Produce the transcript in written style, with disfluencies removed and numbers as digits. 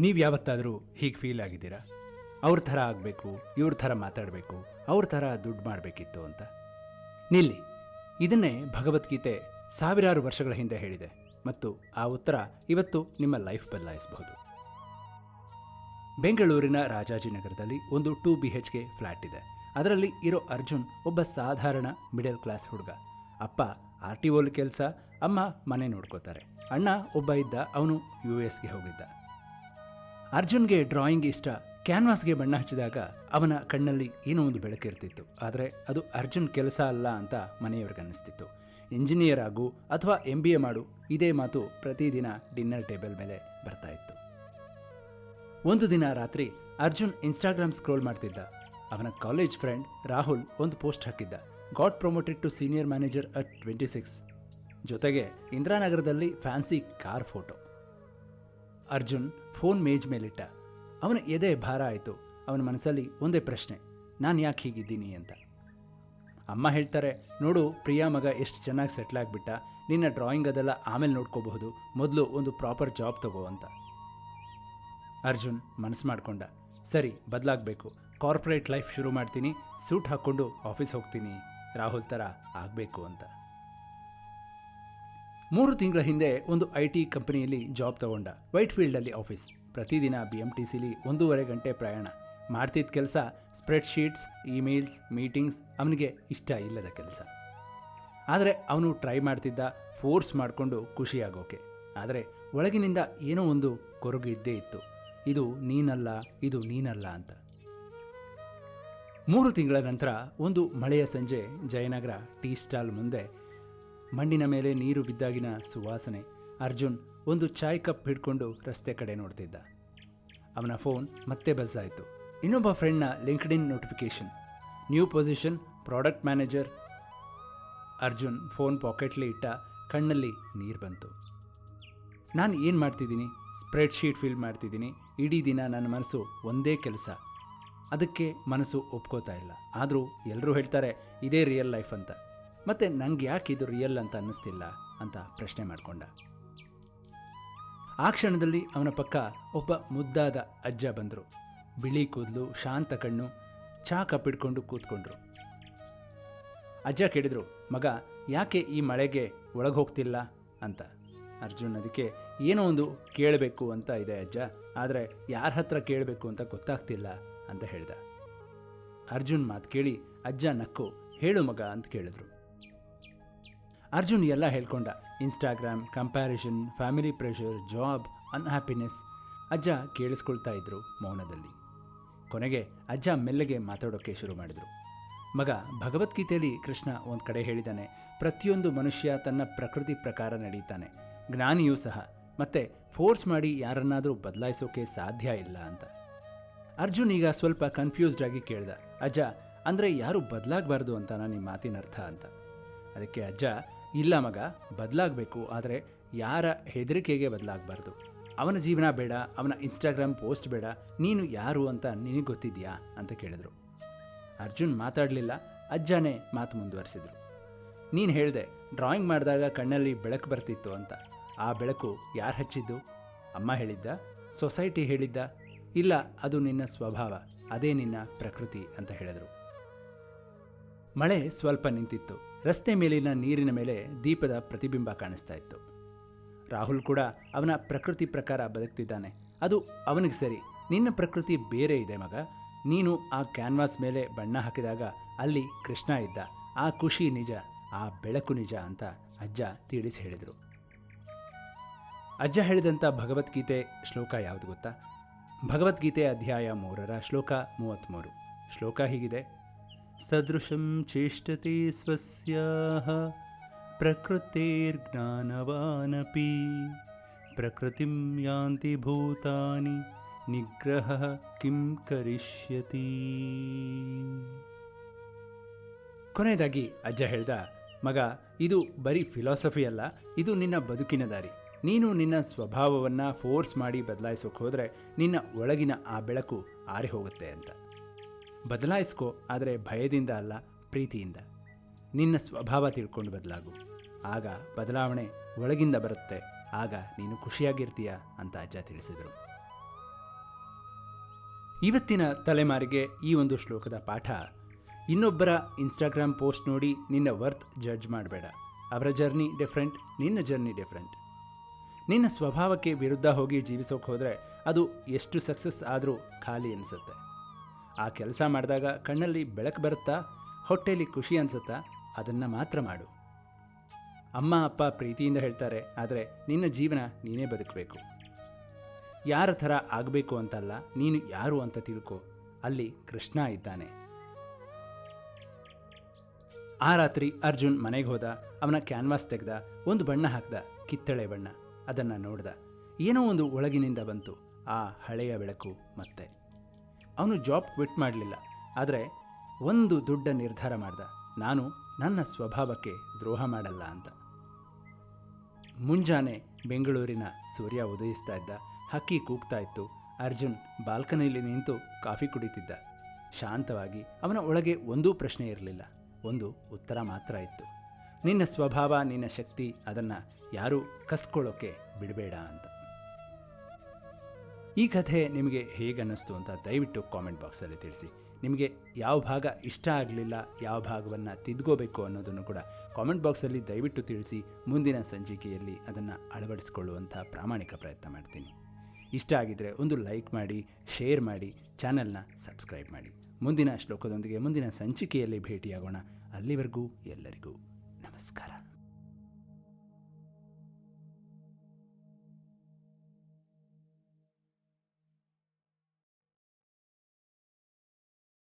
ನೀವು ಯಾವತ್ತಾದರೂ ಹೀಗೆ ಫೀಲ್ ಆಗಿದ್ದೀರಾ? ಅವ್ರ ಥರ ಆಗಬೇಕು, ಇವ್ರ ಥರ ಮಾತಾಡಬೇಕು, ಅವ್ರ ಥರ ದುಡ್ಡು ಮಾಡಬೇಕಿತ್ತು ಅಂತ. ನಿಲ್ಲಿ, ಇದನ್ನೇ ಭಗವದ್ಗೀತೆ ಸಾವಿರಾರು ವರ್ಷಗಳ ಹಿಂದೆ ಹೇಳಿದೆ ಮತ್ತು ಆ ಉತ್ತರ ಇವತ್ತು ನಿಮ್ಮ ಲೈಫ್ ಬದಲಾಯಿಸಬಹುದು. ಬೆಂಗಳೂರಿನ ರಾಜಾಜಿನಗರದಲ್ಲಿ ಒಂದು 2 BHK ಫ್ಲ್ಯಾಟ್ ಇದೆ. ಅದರಲ್ಲಿ ಇರೋ ಅರ್ಜುನ್ ಒಬ್ಬ ಸಾಧಾರಣ ಮಿಡಲ್ ಕ್ಲಾಸ್ ಹುಡುಗ. ಅಪ್ಪ RTOಲಿ ಕೆಲಸ, ಅಮ್ಮ ಮನೆ ನೋಡ್ಕೋತಾರೆ. ಅಣ್ಣ ಒಬ್ಬ ಇದ್ದ, ಅವನು US ಹೋಗಿದ್ದ. ಅರ್ಜುನ್ಗೆ ಡ್ರಾಯಿಂಗ್ ಇಷ್ಟ. ಕ್ಯಾನ್ವಾಸ್ಗೆ ಬಣ್ಣ ಹಚ್ಚಿದಾಗ ಅವನ ಕಣ್ಣಲ್ಲಿ ಏನೋ ಒಂದು ಬೆಳಕಿರ್ತಿತ್ತು. ಆದರೆ ಅದು ಅರ್ಜುನ್ ಕೆಲಸ ಅಲ್ಲ ಅಂತ ಮನೆಯವ್ರಿಗನ್ನಿಸ್ತಿತ್ತು. ಇಂಜಿನಿಯರ್ ಆಗು ಅಥವಾ MBA ಮಾಡು, ಇದೇ ಮಾತು ಪ್ರತಿದಿನ ಡಿನ್ನರ್ ಟೇಬಲ್ ಮೇಲೆ ಬರ್ತಾ ಇತ್ತು. ಒಂದು ದಿನ ರಾತ್ರಿ ಅರ್ಜುನ್ ಇನ್ಸ್ಟಾಗ್ರಾಮ್ ಸ್ಕ್ರೋಲ್ ಮಾಡ್ತಿದ್ದ. ಅವನ ಕಾಲೇಜ್ ಫ್ರೆಂಡ್ ರಾಹುಲ್ ಒಂದು ಪೋಸ್ಟ್ ಹಾಕಿದ್ದ, got promoted to senior manager at 26. ಜೊತೆಗೆ ಇಂದಿರಾನಗರದಲ್ಲಿ fancy car photo. Arjun phone ಮೇಜ್ ಮೇಲಿಟ್ಟ. ಅವನ ಎದೆ ಭಾರ ಆಯಿತು. ಅವನ ಮನಸ್ಸಲ್ಲಿ ಒಂದೇ ಪ್ರಶ್ನೆ, ನಾನು ಯಾಕೆ ಹೀಗಿದ್ದೀನಿ ಅಂತ. ಅಮ್ಮ ಹೇಳ್ತಾರೆ, ನೋಡು ಪ್ರಿಯಾ ಮಗ ಎಷ್ಟು ಚೆನ್ನಾಗಿ ಸೆಟ್ಲ್ ಆಗಿಬಿಟ್ಟ, ನಿನ್ನ ಡ್ರಾಯಿಂಗ್ ಅದೆಲ್ಲ ಆಮೇಲೆ ನೋಡ್ಕೋಬಹುದು, ಮೊದಲು ಒಂದು ಪ್ರಾಪರ್ ಜಾಬ್ ತಗೋ ಅಂತ. ಅರ್ಜುನ್ ಮನಸ್ಸು ಮಾಡಿಕೊಂಡ, ಸರಿ ಬದಲಾಗಬೇಕು, ಕಾರ್ಪೊರೇಟ್ ಲೈಫ್ ಶುರು ಮಾಡ್ತೀನಿ, ಸೂಟ್ ಹಾಕ್ಕೊಂಡು ಆಫೀಸ್ ಹೋಗ್ತೀನಿ, ರಾಹುಲ್ ಥರ ಆಗಬೇಕು ಅಂತ. 3 ತಿಂಗಳ ಹಿಂದೆ ಒಂದು IT ಕಂಪನಿಯಲ್ಲಿ ಜಾಬ್ ತಗೊಂಡ. ವೈಟ್ಫೀಲ್ಡಲ್ಲಿ ಆಫೀಸ್. ಪ್ರತಿದಿನ BMTCಲಿ 1.5 ಗಂಟೆ ಪ್ರಯಾಣ. ಮಾಡ್ತಿದ್ದ ಕೆಲಸ ಸ್ಪ್ರೆಡ್ಶೀಟ್ಸ್, ಇಮೇಲ್ಸ್, ಮೀಟಿಂಗ್ಸ್. ಅವನಿಗೆ ಇಷ್ಟ ಇಲ್ಲದ ಕೆಲಸ. ಆದರೆ ಅವನು ಟ್ರೈ ಮಾಡ್ತಿದ್ದ, ಫೋರ್ಸ್ ಮಾಡಿಕೊಂಡು ಖುಷಿಯಾಗೋಕೆ. ಆದರೆ ಒಳಗಿನಿಂದ ಏನೋ ಒಂದು ಕೊರಗು ಇದ್ದೇ ಇತ್ತು, ಇದು ನೀನಲ್ಲ ಅಂತ. 3 ತಿಂಗಳ ನಂತರ ಒಂದು ಮಳೆಯ ಸಂಜೆ ಜಯನಗರ ಟೀ ಸ್ಟಾಲ್ ಮುಂದೆ ಮಣ್ಣಿನ ಮೇಲೆ ನೀರು ಬಿದ್ದಾಗಿನ ಸುವಾಸನೆ. ಅರ್ಜುನ್ ಒಂದು ಚಾಯ್ ಕಪ್ ಹಿಡ್ಕೊಂಡು ರಸ್ತೆ ಕಡೆ ನೋಡ್ತಿದ್ದ. ಅವನ ಫೋನ್ ಮತ್ತೆ ಬಜ್ ಆಯಿತು. ಇನ್ನೊಬ್ಬ ಫ್ರೆಂಡ್ನ LinkedIn notification, new position, product manager. Arjun phone ಪಾಕೆಟ್ಲಿ ಇಟ್ಟ. ಕಣ್ಣಲ್ಲಿ ನೀರು ಬಂತು. ನಾನು ಏನು ಮಾಡ್ತಿದ್ದೀನಿ? ಸ್ಪ್ರೆಡ್ಶೀಟ್ ಫಿಲ್ ಮಾಡ್ತಿದ್ದೀನಿ. ಇಡೀ ದಿನ ನನ್ನ ಮನಸ್ಸು ಒಂದೇ ಕೆಲಸ. ಅದಕ್ಕೆ ಮನಸ್ಸು ಒಪ್ಕೋತಾ ಇಲ್ಲ. ಆದರೂ ಎಲ್ಲರೂ ಹೇಳ್ತಾರೆ ಇದೇ ರಿಯಲ್ ಲೈಫ್ ಅಂತ. ಮತ್ತೆ ನಂಗೆ ಯಾಕೆ ಇದು ರಿಯಲ್ ಅಂತ ಅನ್ನಿಸ್ತಿಲ್ಲ ಅಂತ ಪ್ರಶ್ನೆ ಮಾಡಿಕೊಂಡ. ಆ ಕ್ಷಣದಲ್ಲಿ ಅವನ ಪಕ್ಕ ಒಬ್ಬ ಮುದ್ದಾದ ಅಜ್ಜ ಬಂದರು. ಬಿಳಿ ಕೂದಲು, ಶಾಂತ ಕಣ್ಣು, ಚಾ ಕಪ್ಪಿಡ್ಕೊಂಡು ಕೂತ್ಕೊಂಡ್ರು. ಅಜ್ಜ ಕೇಳಿದ್ರು, ಮಗ ಯಾಕೆ ಈ ಮಳೆಗೆ ಒಳಗೆ ಹೋಗ್ತಿಲ್ಲ ಅಂತ. ಅರ್ಜುನ್ ಅದಕ್ಕೆ ಏನೋ ಒಂದು ಕೇಳಬೇಕು ಅಂತ ಇದೆ ಅಜ್ಜ, ಆದರೆ ಯಾರ ಹತ್ರ ಕೇಳಬೇಕು ಅಂತ ಗೊತ್ತಾಗ್ತಿಲ್ಲ ಅಂತ ಹೇಳ್ದ. ಅರ್ಜುನ್ ಮಾತು ಕೇಳಿ ಅಜ್ಜ ನಕ್ಕು, ಹೇಳು ಮಗ ಅಂತ ಕೇಳಿದ್ರು. ಅರ್ಜುನ್ ಎಲ್ಲ ಹೇಳ್ಕೊಂಡ. Instagram, comparison, family pressure, job, unhappiness. ಅಜ್ಜ ಕೇಳಿಸ್ಕೊಳ್ತಾ ಇದ್ರು ಮೌನದಲ್ಲಿ. ಕೊನೆಗೆ ಅಜ್ಜ ಮೆಲ್ಲಗೆ ಮಾತಾಡೋಕ್ಕೆ ಶುರು ಮಾಡಿದರು. ಮಗ, ಭಗವದ್ಗೀತೆಯಲ್ಲಿ ಕೃಷ್ಣ ಒಂದು ಕಡೆ ಹೇಳಿದ್ದಾನೆ, ಪ್ರತಿಯೊಂದು ಮನುಷ್ಯ ತನ್ನ ಪ್ರಕೃತಿ ಪ್ರಕಾರ ನಡೀತಾನೆ, ಜ್ಞಾನಿಯೂ ಸಹ. ಮತ್ತೆ ಫೋರ್ಸ್ ಮಾಡಿ ಯಾರನ್ನಾದರೂ ಬದಲಾಯಿಸೋಕೆ ಸಾಧ್ಯ ಇಲ್ಲ ಅಂತ. ಅರ್ಜುನ್ ಈಗ ಸ್ವಲ್ಪ ಕನ್ಫ್ಯೂಸ್ಡ್ ಆಗಿ ಕೇಳ್ದ, ಅಜ್ಜ ಅಂದರೆ ಯಾರು ಬದಲಾಗಬಾರ್ದು ಅಂತ ನಿಮ್ಮ ಮಾತಿನ ಅರ್ಥ ಅಂತ. ಅದಕ್ಕೆ ಅಜ್ಜ, ಇಲ್ಲ ಮಗ, ಬದಲಾಗಬೇಕು, ಆದರೆ ಯಾರ ಹೆದರಿಕೆಗೆ ಬದಲಾಗಬಾರ್ದು. ಅವನ ಜೀವನ ಬೇಡ, ಅವನ ಇನ್ಸ್ಟಾಗ್ರಾಮ್ ಪೋಸ್ಟ್ ಬೇಡ, ನೀನು ಯಾರು ಅಂತ ನಿನಗೆ ಗೊತ್ತಿದೆಯಾ ಅಂತ ಕೇಳಿದ್ರು. ಅರ್ಜುನ್ ಮಾತಾಡಲಿಲ್ಲ. ಅಜ್ಜನೇ ಮಾತು ಮುಂದುವರಿಸಿದ್ರು. ನೀನು ಹೇಳಿದೆ ಡ್ರಾಯಿಂಗ್ ಮಾಡಿದಾಗ ಕಣ್ಣಲ್ಲಿ ಬೆಳಕು ಬರ್ತಿತ್ತು ಅಂತ. ಆ ಬೆಳಕು ಯಾರು ಹಚ್ಚಿದ್ದು? ಅಮ್ಮ ಹೇಳಿದ್ದ? ಸೊಸೈಟಿ ಹೇಳಿದ್ದ? ಇಲ್ಲ, ಅದು ನಿನ್ನ ಸ್ವಭಾವ, ಅದೇ ನಿನ್ನ ಪ್ರಕೃತಿ ಅಂತ ಹೇಳಿದರು. ಮಳೆ ಸ್ವಲ್ಪ ನಿಂತಿತ್ತು. ರಸ್ತೆ ಮೇಲಿನ ನೀರಿನ ಮೇಲೆ ದೀಪದ ಪ್ರತಿಬಿಂಬ ಕಾಣಿಸ್ತಾ ಇತ್ತು. ರಾಹುಲ್ ಕೂಡ ಅವನ ಪ್ರಕೃತಿ ಪ್ರಕಾರ ಬದುಕ್ತಿದ್ದಾನೆ. ಅದು ಅವನಿಗೆ ಸರಿ. ನಿನ್ನ ಪ್ರಕೃತಿ ಬೇರೆ ಇದೆ ಮಗ. ನೀನು ಆ ಕ್ಯಾನ್ವಾಸ್ ಮೇಲೆ ಬಣ್ಣ ಹಾಕಿದಾಗ ಅಲ್ಲಿ ಕೃಷ್ಣ ಇದ್ದ. ಆ ಖುಷಿ ನಿಜ, ಆ ಬೆಳಕು ನಿಜ ಅಂತ ಅಜ್ಜ ತಿಳಿಸಿ ಹೇಳಿದರು. ಅಜ್ಜ ಹೇಳಿದಂಥ ಭಗವದ್ಗೀತೆ ಶ್ಲೋಕ ಯಾವುದು ಗೊತ್ತಾ? ಭಗವದ್ಗೀತೆ ಅಧ್ಯಾಯ 3 ಶ್ಲೋಕ 33. ಶ್ಲೋಕ ಹೀಗಿದೆ, ಸದೃಶಂ ಚೇಷ್ಟತೆ ಸ್ವಸ್ಯಾಹ ಪ್ರಕೃತಿರ್ಜ್ಞಾನವಾನಪಿ ಪ್ರಕೃತಿಂ ಯಾಂತಿ ಭೂತಾನಿ ನಿಗ್ರಹ ಕಿಂ ಕರಿಷ್ಯತಿ. ಕೊನೆಯದಾಗಿ ಅಜ್ಜ ಹೇಳ್ದ, ಮಗ, ಇದು ಬರೀ ಫಿಲಾಸಫಿ ಅಲ್ಲ, ಇದು ನಿನ್ನ ಬದುಕಿನ ದಾರಿ. ನೀನು ನಿನ್ನ ಸ್ವಭಾವವನ್ನು ಫೋರ್ಸ್ ಮಾಡಿ ಬದಲಾಯಿಸೋಕೆ ಹೋದರೆ ನಿನ್ನ ಒಳಗಿನ ಆ ಬೆಳಕು ಆರಿ ಹೋಗುತ್ತೆ ಅಂತ. ಬದಲಾಯಿಸ್ಕೋ, ಆದರೆ ಭಯದಿಂದ ಅಲ್ಲ, ಪ್ರೀತಿಯಿಂದ. ನಿನ್ನ ಸ್ವಭಾವ ತಿಳ್ಕೊಂಡು ಬದಲಾಗು. ಆಗ ಬದಲಾವಣೆ ಒಳಗಿಂದ ಬರುತ್ತೆ. ಆಗ ನೀನು ಖುಷಿಯಾಗಿರ್ತೀಯ ಅಂತ ಅಜ್ಜ ತಿಳಿಸಿದರು. ಇವತ್ತಿನ ತಲೆಮಾರಿಗೆ ಈ ಒಂದು ಶ್ಲೋಕದ ಪಾಠ: ಇನ್ನೊಬ್ಬರ ಇನ್ಸ್ಟಾಗ್ರಾಮ್ ಪೋಸ್ಟ್ ನೋಡಿ ನಿನ್ನ ವರ್ತ್ ಜಡ್ಜ್ ಮಾಡಬೇಡ. ಅವರ ಜರ್ನಿ ಡಿಫ್ರೆಂಟ್, ನಿನ್ನ ಜರ್ನಿ ಡಿಫ್ರೆಂಟ್. ನಿನ್ನ ಸ್ವಭಾವಕ್ಕೆ ವಿರುದ್ಧ ಹೋಗಿ ಜೀವಿಸೋಕೆ ಹೋದರೆ ಅದು ಎಷ್ಟು ಸಕ್ಸಸ್ ಆದರೂ ಖಾಲಿ ಅನಿಸುತ್ತೆ. ಆ ಕೆಲಸ ಮಾಡಿದಾಗ ಕಣ್ಣಲ್ಲಿ ಬೆಳಕು ಬರುತ್ತಾ, ಹೊಟ್ಟೆಯಲ್ಲಿ ಖುಷಿ ಅನಿಸುತ್ತಾ, ಅದನ್ನು ಮಾತ್ರ ಮಾಡು. ಅಮ್ಮ ಅಪ್ಪ ಪ್ರೀತಿಯಿಂದ ಹೇಳ್ತಾರೆ, ಆದರೆ ನಿನ್ನ ಜೀವನ ನೀನೇ ಬದುಕಬೇಕು. ಯಾರ ಥರ ಆಗಬೇಕು ಅಂತಲ್ಲ, ನೀನು ಯಾರು ಅಂತ ತಿಳ್ಕೊ. ಅಲ್ಲಿ ಕೃಷ್ಣ ಇದ್ದಾನೆ. ಆ ರಾತ್ರಿ ಅರ್ಜುನ್ ಮನೆಗೆ ಹೋದ. ಅವನ ಕ್ಯಾನ್ವಾಸ್ ತೆಗೆದ, ಒಂದು ಬಣ್ಣ ಹಾಕ್ದ, ಕಿತ್ತಳೆ ಬಣ್ಣ. ಅದನ್ನು ನೋಡ್ದ. ಏನೋ ಒಂದು ಒಳಗಿನಿಂದ ಬಂತು, ಆ ಹಳೆಯ ಬೆಳಕು ಮತ್ತೆ. ಅವನು ಜಾಬ್ ಕ್ವಿಟ್ ಮಾಡಲಿಲ್ಲ, ಆದರೆ ಒಂದು ದೊಡ್ಡ ನಿರ್ಧಾರ ಮಾಡ್ದ: ನಾನು ನನ್ನ ಸ್ವಭಾವಕ್ಕೆ ದ್ರೋಹ ಮಾಡಲ್ಲ ಅಂತ. ಮುಂಜಾನೆ ಬೆಂಗಳೂರಿನ ಸೂರ್ಯ ಉದಯಿಸ್ತಾ ಇದ್ದ, ಹಕ್ಕಿ ಕೂಗ್ತಾ ಇತ್ತು. ಅರ್ಜುನ್ ಬಾಲ್ಕನಿಯಲ್ಲಿ ನಿಂತು ಕಾಫಿ ಕುಡಿತಿದ್ದ. ಶಾಂತವಾಗಿ. ಅವನ ಒಳಗೆ ಒಂದೂ ಪ್ರಶ್ನೆ ಇರಲಿಲ್ಲ, ಒಂದು ಉತ್ತರ ಮಾತ್ರ ಇತ್ತು: ನಿನ್ನ ಸ್ವಭಾವ, ನಿನ್ನ ಶಕ್ತಿ, ಅದನ್ನು ಯಾರೂ ಕಸ್ಕೊಳ್ಳೋಕ್ಕೆ ಬಿಡಬೇಡ ಅಂತ. ಈ ಕಥೆ ನಿಮಗೆ ಹೇಗನ್ನಿಸ್ತು ಅಂತ ದಯವಿಟ್ಟು ಕಾಮೆಂಟ್ ಬಾಕ್ಸಲ್ಲಿ ತಿಳಿಸಿ. ನಿಮಗೆ ಯಾವ ಭಾಗ ಇಷ್ಟ ಆಗಲಿಲ್ಲ, ಯಾವ ಭಾಗವನ್ನು ತಿದ್ಕೋಬೇಕು ಅನ್ನೋದನ್ನು ಕೂಡ ಕಾಮೆಂಟ್ ಬಾಕ್ಸಲ್ಲಿ ದಯವಿಟ್ಟು ತಿಳಿಸಿ. ಮುಂದಿನ ಸಂಚಿಕೆಯಲ್ಲಿ ಅದನ್ನು ಅಳವಡಿಸಿಕೊಳ್ಳುವಂಥ ಪ್ರಾಮಾಣಿಕ ಪ್ರಯತ್ನ ಮಾಡ್ತೀನಿ. ಇಷ್ಟ ಆಗಿದ್ದರೆ ಒಂದು ಲೈಕ್ ಮಾಡಿ, ಶೇರ್ ಮಾಡಿ, ಚಾನಲ್ನ ಸಬ್ಸ್ಕ್ರೈಬ್ ಮಾಡಿ. ಮುಂದಿನ ಶ್ಲೋಕದೊಂದಿಗೆ ಮುಂದಿನ ಸಂಚಿಕೆಯಲ್ಲಿ ಭೇಟಿಯಾಗೋಣ. ಅಲ್ಲಿವರೆಗೂ ಎಲ್ಲರಿಗೂ ನಮಸ್ಕಾರ.